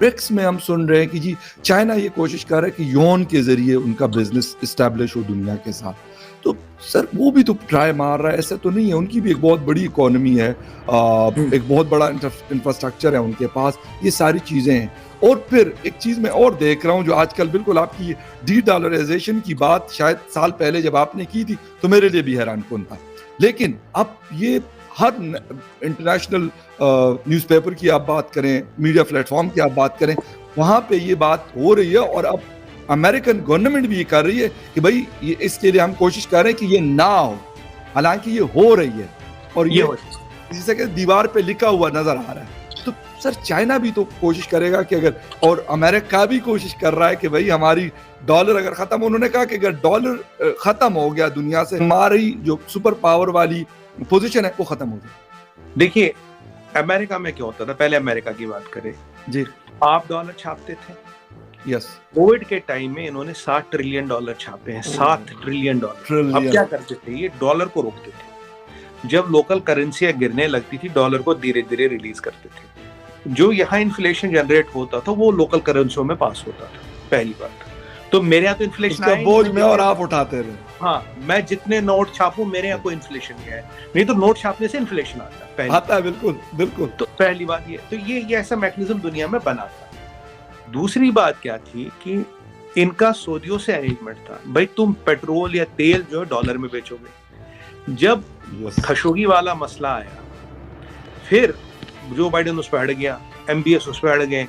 BRICS में हम सुन रहे हैं कि जी चाइना ये कोशिश कर रहा है कि योन के जरिए उनका बिजनेस इस्टेब्लिश हो दुनिया के साथ। तो सर वो भी तो ट्राई मार रहा है, ऐसा तो नहीं है, उनकी भी एक बहुत बड़ी इकोनॉमी है, एक बहुत बड़ा इंफ्रास्ट्रक्चर है उनके पास, ये सारी चीज़ें हैं। और फिर एक चीज़ मैं और देख रहा हूँ जो आजकल बिल्कुल आपकी डी डॉलराइजेशन की बात शायद साल पहले जब आपने की थी तो मेरे लिए भी हैरानकुन था, लेकिन अब ये हर इंटरनेशनल न्यूज़पेपर की आप बात करें, मीडिया प्लेटफॉर्म की आप बात करें, वहाँ पे ये बात हो रही है। और अब अमेरिकन गवर्नमेंट भी ये कर रही है कि भाई ये इसके लिए हम कोशिश कर रहे हैं कि ये ना हो, हालांकि ये हो रही है और ये जिसे कि दीवार पे लिखा हुआ नजर आ रहा है। तो सर चाइना भी तो कोशिश करेगा कि अगर, और अमेरिका भी कोशिश कर रहा है कि भाई हमारी डॉलर अगर खत्म, उन्होंने कहा कि अगर डॉलर खत्म हो गया दुनिया से, हमारी जो सुपर पावर वाली पोजीशन है वो खत्म हो जाए। देखिए अमेरिका में क्या होता था, पहले अमेरिका की बात करें जी, आप डॉलर छापते थे। यस, कोविड के टाइम में इन्होंने $7 ट्रिलियन छापे हैं, $7 ट्रिलियन। अब क्या करते थे, ये डॉलर को रोकते थे। जब लोकल करेंसियां गिरने लगती थी, डॉलर को धीरे धीरे रिलीज करते थे। जो यहाँ इन्फ्लेशन जनरेट होता था वो लोकल करेंसियों में पास होता था, पहली बात। तो मेरे यहाँ तो इन्फ्लेशन आया बोझ में और आप उठाते रहे। हाँ, मैं जितने नोट छापूं मेरे यहाँ कोई इन्फ्लेशन नहीं है, नहीं तो नोट छापने से इन्फ्लेशन आता है। बिल्कुल बिल्कुल। तो पहली बात ये, तो ये ऐसा मैकेनिज्म दुनिया में बना था। दूसरी बात क्या थी कि इनका सऊदियों से अरेंजमेंट था, भाई तुम पेट्रोल या तेल जो है डॉलर में बेचोगे। जब खशोगी वाला मसला आया, फिर जो बाइडेन उस पर अड़ गया, MBS उस पर अड़ गए,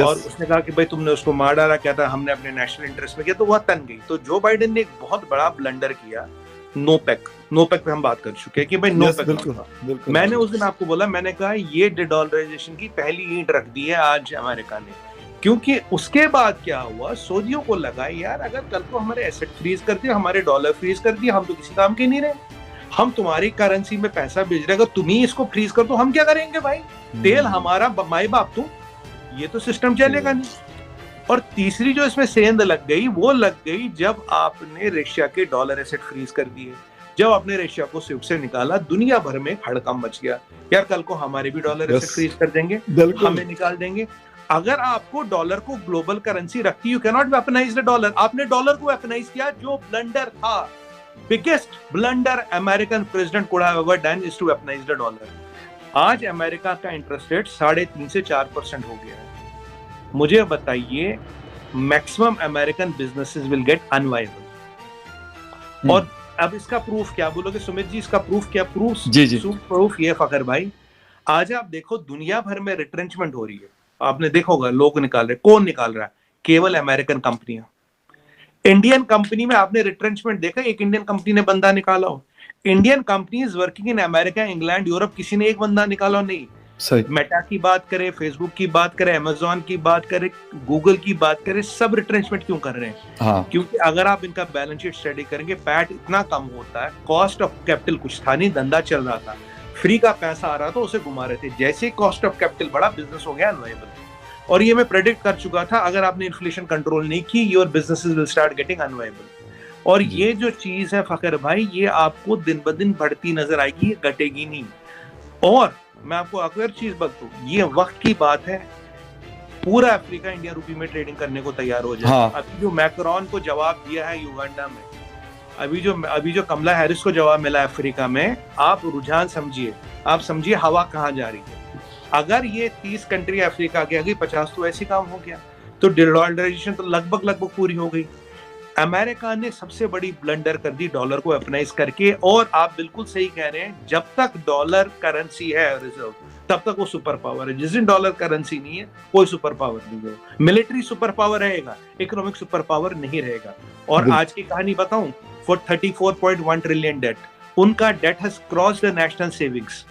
और उसने कहा कि भाई तुमने उसको मार डाला, क्या था हमने अपने नेशनल इंटरेस्ट में किया, तो वह तन गई। तो जो बाइडेन ने एक बहुत बड़ा ब्लंडर किया, नोपेक पे हम बात कर चुके हैं कि भाई नोपेक। मैंने उस दिन आपको बोला, मैंने कहा ये डिडॉलराइजेशन की पहली ईंट रख दी है आज अमेरिका ने, क्योंकि उसके बाद क्या हुआ, सऊदियों को लगा यार अगर कल को हमारे एसेट फ्रीज कर दिया, हमारे डॉलर फ्रीज कर दिया, हम तो किसी काम के नहीं रहे, हम तुम्हारी करेंसी में पैसा भेज रहे, अगर तुम ही इसको फ्रीज कर तो हम क्या करेंगे भाई, तेल हमारा माई बाप, तुम ये तो सिस्टम चलेगा नहीं। और तीसरी जो इसमें सेंध लग गई, वो लग गई जब आपने रशिया के डॉलर एसेट फ्रीज कर दिए, जब आपने रशिया को स्विफ्ट से निकाला, दुनिया भर में हड़कंप मच गया, यार कल को हमारे भी डॉलर एसेट फ्रीज कर देंगे, हमें निकाल देंगे। अगर आपको डॉलर को ग्लोबल करेंसी रखती, you can not weaponise the dollar. आपने डॉलर को वेपनाइज किया, जो ब्लंडर था, biggest blunder American president could have ever done is to weaponise the dollar. आज अमेरिका का इंटरेस्ट रेट 3.5 से 4% हो गया है। मुझे बताइए, maximum American businesses will get unviable. और अब इसका प्रूफ क्या बोलोगे सुमित जी, इसका प्रूफ क्या? प्रूफ ये फखर भाई, आज आप देखो दुनिया भर में रिट्रेंचमेंट हो रही है, आपने देखा होगा, लोग निकाल रहे, कौन निकाल रहा है? केवल अमेरिकन कंपनियां। इंडियन कंपनी में आपने रिट्रेंचमेंट देखा? एक इंडियन कंपनी ने बंदा निकाला हो? Indian companies working in America, England, Europe, किसी ने एक बंदा निकाला नहीं। मेटा की बात करें, फेसबुक की बात करें, अमेज़न की बात करें, गूगल की बात करें, सब रिट्रेंचमेंट क्यों कर रहे हैं? हाँ। क्योंकि अगर आप इनका बैलेंस शीट स्टडी करेंगे, पैट इतना कम होता है, कॉस्ट ऑफ कैपिटल कुछ था नहीं, धंधा चल रहा था, फ्री का पैसा आ रहा था, उसे घुमा रहे थे। जैसे ही कॉस्ट ऑफ कैपिटल बढ़ा, बिजनेस हो गया अनवायबल। और ये मैं प्रेडिक्ट कर चुका था, अगर आपने इन्फ्लेशन कंट्रोल नहीं की, your businesses will start getting unviable. और ये जो चीज है फखर भाई, ये आपको दिन ब दिन बढ़ती नजर आएगी, ये घटेगी नहीं। और मैं आपको अगर चीज बताऊं, ये वक्त की बात है, पूरा अफ्रीका इंडिया रुपी में ट्रेडिंग करने को तैयार हो जाए। हाँ। अभी जो मैक्रोन को जवाब दिया है युगांडा में, अभी जो कमला हैरिस को जवाब मिला है अफ्रीका में, आप रुझान समझिए, आप समझिए हवा कहाँ जा रही है। अगर ये 30 कंट्री अफ्रीका के आगे 50 तो ऐसे काम हो गया, तो डॉलराइजेशन तो लगभग पूरी हो गई। अमेरिका ने सबसे बड़ी ब्लंडर कर दी डॉलर को वेपनाइज करके। और आप बिल्कुल सही कह रहे हैं, जब तक डॉलर करेंसी है रिजर्व, तब तक वो सुपर पावर है। जिस दिन डॉलर करेंसी नहीं है, कोई सुपर पावर नहीं है। मिलिट्री सुपर पावर रहेगा, इकोनॉमिक सुपर पावर नहीं रहेगा। और आज की कहानी बताऊं, फॉर 34.1 ट्रिलियन डेट, उनका debt has crossed the national savings.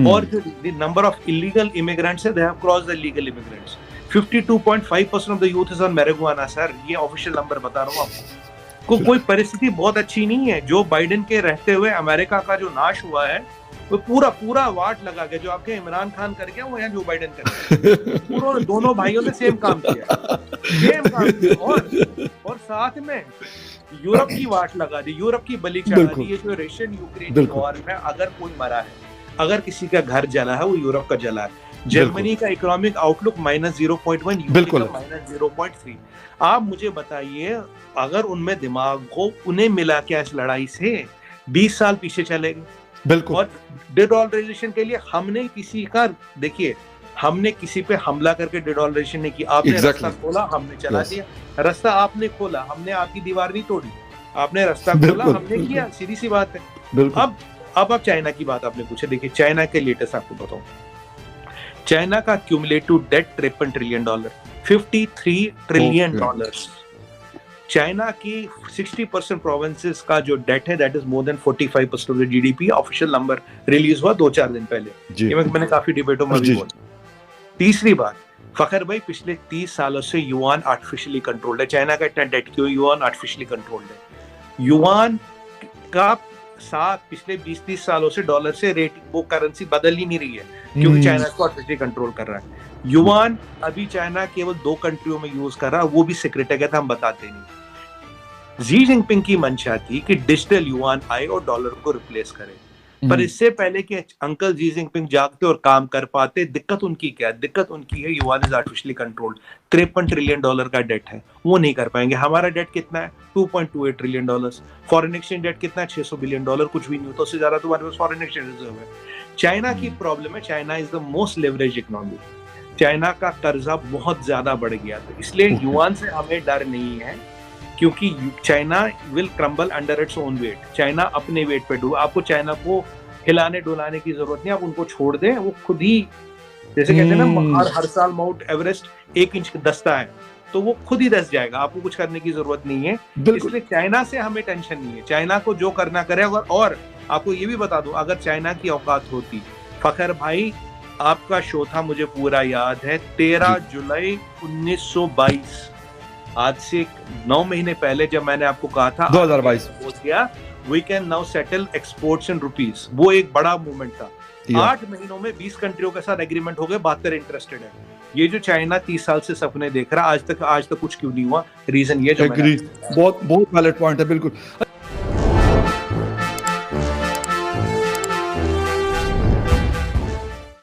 और जो नंबर ऑफ इलीगल इमिग्रेंट्स है, they have crossed the legal immigrants. 52.5% of the youth is on marijuana sir, ये ऑफिशियल नंबर बता रहा हूँ आपको। कोई परिस्थिति बहुत अच्छी नहीं है। जो बाइडेन के रहते हुए अमेरिका का जो नाश हुआ है, वो पूरा वाट लगा गया। जो आपके इमरान खान कर गया, वो यहाँ जो बाइडेन कर गया। दोनों भाइयों ने सेम काम किया। और साथ में यूरोप की वाट लगा दी, यूरोप की बलि चढ़ा दी। ये जो रशियन यूक्रेन वॉर में अगर कोई मरा है, अगर किसी का घर जला है, वो यूरोप का जला है। जर्मनी का इकोनॉमिक आउटलुक -0.1, यूके का -0.3। आप मुझे बताइए, अगर उनमें दिमाग हो, उन्हें मिला क्या इस लड़ाई से? 20 साल पीछे चले गए। बिल्कुल। और डिडॉलराइजेशन के लिए हमने किसी का, देखिए, हमने किसी पे हमला करके डिडॉलराइजेशन नहीं की। आपने रास्ता खोला, हमने चला दिया। रास्ता आपने खोला, हमने आपकी दीवार नहीं तोड़ी। आपने रास्ता खोला, हमने किया, सीधी सी बात है। अब आप चाइना की बात आपने पूछा। देखिए, चाइना के लेटेस्ट आपको बताऊं, चाइना का cumulative debt $53 trillion, $53 trillion. China की 60% प्रोविंसेस का जो डेट है, that is more than 45% of the GDP. Official number release हुआ 2-4 दिन पहले। ये मैंने काफी डिबेटों में भी बोला। तीसरी बात, फखर भाई, पिछले 30 सालों से युआन आर्टिफिशियली कंट्रोल्ड है। चाइना का इतना डेट क्यों? युआन आर्टिफिशियली कंट्रोल्ड है। युआन का साथ पिछले 20-30 सालों से डॉलर से रेट, वो करेंसी बदल ही नहीं रही है, क्योंकि चाइना इसको आर्टिफिशियली कंट्रोल कर रहा है। युआन अभी चाइना केवल 2 कंट्रियों में यूज कर रहा है, वो भी सीक्रेट है, कहता हम बताते नहीं। जी जिनपिंग की मंशा थी कि डिजिटल युआन आए और डॉलर को रिप्लेस करे, पर इससे पहले कि अंकल जी जिनपिंग जागते और काम कर पाते, दिक्कत उनकी क्या है? दिक्कत उनकी है yuan is artificially controlled. $53 trillion का डेट है, वो नहीं कर पाएंगे। हमारा डेट कितना है? $2.28 ट्रिलियन। फॉरेन एक्सचेंज डेट कितना है? $600 बिलियन, कुछ भी नहीं होता। उससे ज्यादा तुम्हारे पास फॉरेन एक्सचेंज रिजर्व है। चाइना की प्रॉब्लम है, China is the most leverage economy. China का कर्जा बहुत ज्यादा बढ़ गया था, इसलिए युआन से हमें डर नहीं है, क्योंकि China will crumble under its own wait. China अपने वेट पे डूबा। आपको चाइना को हिलाने डुलाने की जरूरत नहीं, आप उनको छोड़ दें, वो खुद ही, जैसे कहते हैं ना, हर साल माउंट एवरेस्ट 1 इंच दसता है, तो वो खुद ही दस जाएगा, आपको कुछ करने की जरूरत नहीं है। इसलिए चाइना से हमें टेंशन नहीं है, चाइना को जो करना करे। और आपको ये भी बता दूं, अगर चाइना की औकात होती, फखर भाई, आपका शो था, मुझे पूरा याद है, 13 जुलाई 1922, आज से 9 महीने पहले, जब मैंने आपको कहा था 2022 हो गया, we can now settle exports in rupees, वो एक बड़ा मूवमेंट था। 8 महीनों में 20 कंट्रियों के साथ एग्रीमेंट हो गए, 72 इंटरेस्टेड है। ये जो चाइना 30 साल से सपने देख रहा, आज तक कुछ क्यों नहीं हुआ? रीजन ये जो बहुत वैलिड पॉइंट है, बिल्कुल।